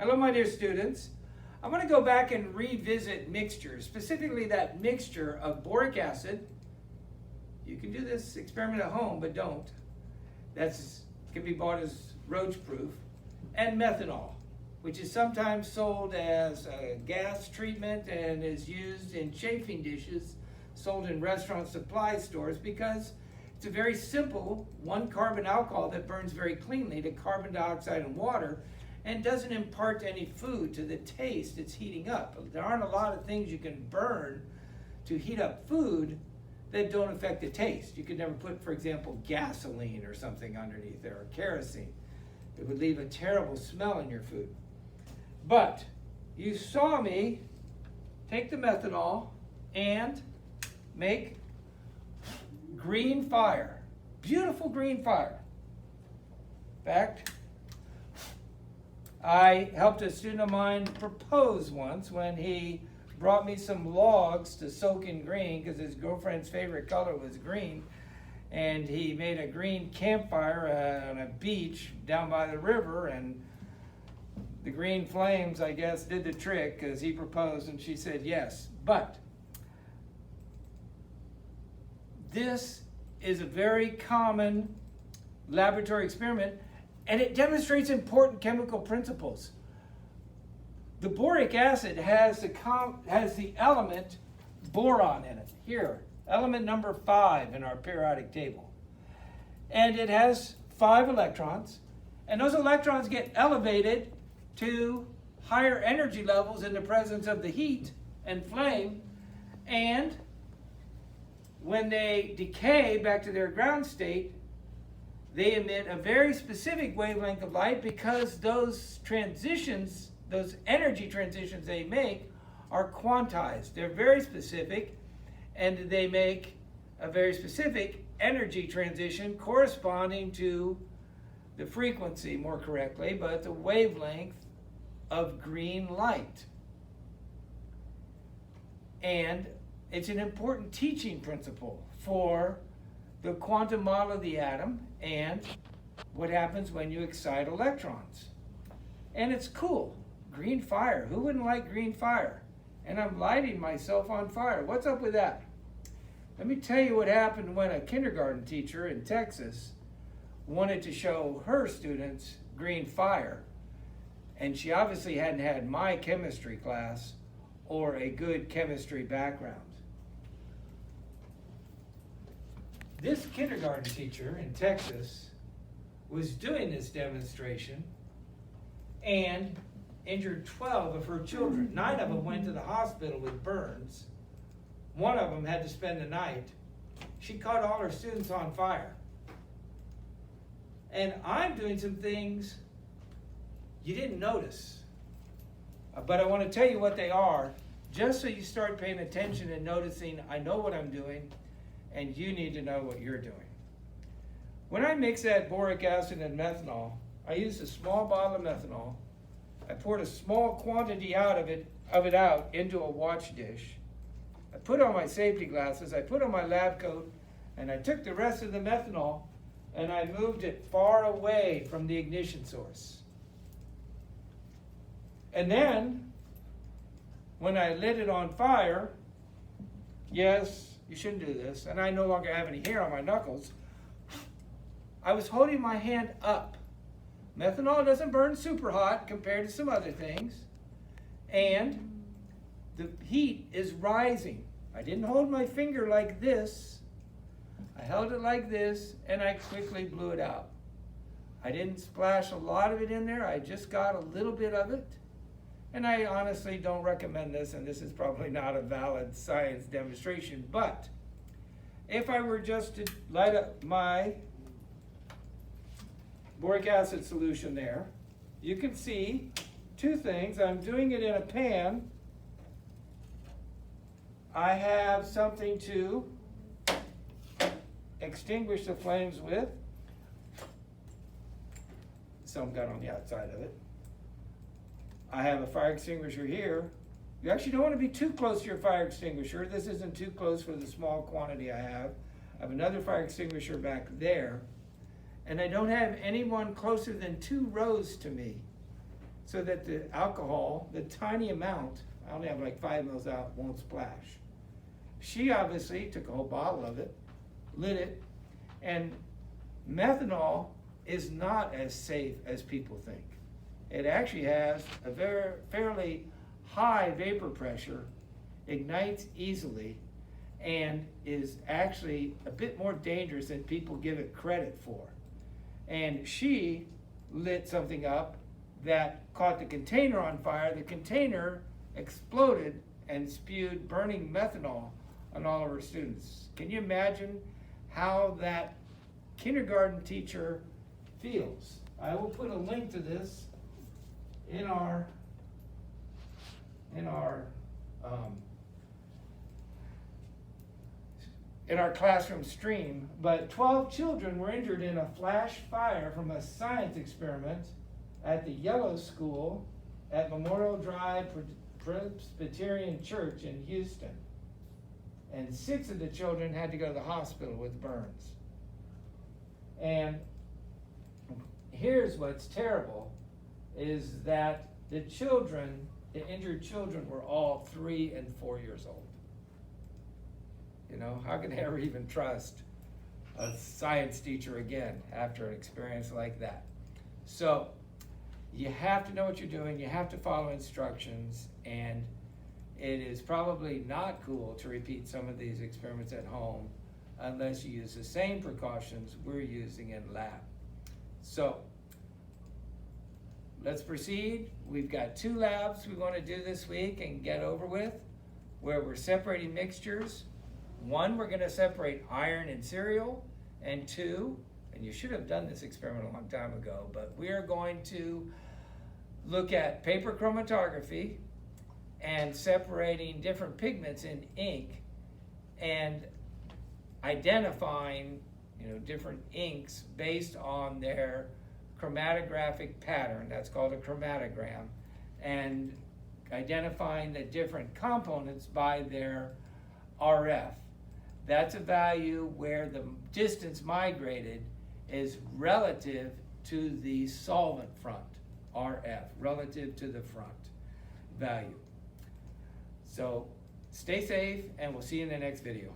Hello, my dear students. I want to go back and revisit mixtures, specifically that mixture of boric acid. You can do this experiment at home, but don't. That's can be bought as roach proof. And methanol, which is sometimes sold as a gas treatment and is used in chafing dishes sold in restaurant supply stores because it's a very simple one carbon alcohol that burns very cleanly to carbon dioxide and water and doesn't impart any food to the taste it's heating up. There aren't a lot of things you can burn to heat up food that don't affect the taste. You could never put, for example, gasoline or something underneath there, or kerosene. It would leave a terrible smell in your food. But you saw me take the methanol and make green fire. Beautiful green fire. In fact, I helped a student of mine propose once when he brought me some logs to soak in green because his girlfriend's favorite color was green. And he made a green campfire on a beach down by the river, and the green flames, I guess, did the trick because he proposed and she said yes. But this is a very common laboratory experiment, and it demonstrates important chemical principles. The boric acid has the element boron in it. Here, element number 5 in our periodic table. And it has 5 electrons, and those electrons get elevated to higher energy levels in the presence of the heat and flame, and when they decay back to their ground state, they emit a very specific wavelength of light because those transitions, those energy transitions they make are quantized. They're very specific, and they make a very specific energy transition corresponding to the frequency, more correctly, but the wavelength of green light. And it's an important teaching principle for the quantum model of the atom and what happens when you excite electrons. And it's cool. Green fire. Who wouldn't like green fire? And I'm lighting myself on fire. What's up with that? Let me tell you what happened when a kindergarten teacher in Texas wanted to show her students green fire. And she obviously hadn't had my chemistry class or a good chemistry background. This kindergarten teacher in Texas was doing this demonstration and injured 12 of her children. 9 of them went to the hospital with burns. 1 of them had to spend the night. She caught all her students on fire. And I'm doing some things you didn't notice. But I want to tell you what they are, just so you start paying attention and noticing I know what I'm doing, and you need to know what you're doing. When I mix that boric acid and methanol, I used a small bottle of methanol. I poured a small quantity out of it out into a watch dish. I put on my safety glasses, I put on my lab coat, and I took the rest of the methanol and I moved it far away from the ignition source. And then, when I lit it on fire, yes, you shouldn't do this, and I no longer have any hair on my knuckles, I was holding my hand up. Methanol doesn't burn super hot compared to some other things, and the heat is rising. I didn't hold my finger like this. I held it like this, and I quickly blew it out. I didn't splash a lot of it in there. I just got a little bit of it. And I honestly don't recommend this, and this is probably not a valid science demonstration, but if I were just to light up my boric acid solution there, you can see 2 things. I'm doing it in a pan. I have something to extinguish the flames with. Some got on the outside of it. I have a fire extinguisher here. You actually don't want to be too close to your fire extinguisher. This isn't too close for the small quantity I have. I have another fire extinguisher back there. And I don't have anyone closer than 2 rows to me. so that the alcohol, the tiny amount, I only have like 5 mils out, won't splash. She obviously took a whole bottle of it, lit it, and methanol is not as safe as people think. It actually has a fairly high vapor pressure, ignites easily, and is actually a bit more dangerous than people give it credit for. And she lit something up that caught the container on fire. The container exploded and spewed burning methanol on all of her students. Can you imagine how that kindergarten teacher feels? I will put a link to this in our classroom stream. But 12 children were injured in a flash fire from a science experiment at the Yellow School at Memorial Drive Presbyterian Church in Houston. And 6 of the children had to go to the hospital with burns. And here's what's terrible, is that the injured children were all 3 and 4 years old. You know, how can they ever even trust a science teacher again after an experience like that? So you have to know what you're doing, you have to follow instructions, and it is probably not cool to repeat some of these experiments at home unless you use the same precautions we're using in lab. So let's proceed. We've got 2 labs we want to do this week and get over with, where we're separating mixtures. 1, we're going to separate iron and cereal, and 2, and you should have done this experiment a long time ago, but we are going to look at paper chromatography and separating different pigments in ink and identifying, different inks based on their chromatographic pattern. That's called a chromatogram, and identifying the different components by their RF. That's a value where the distance migrated is relative to the solvent front, RF, relative to the front value. So stay safe, and we'll see you in the next video.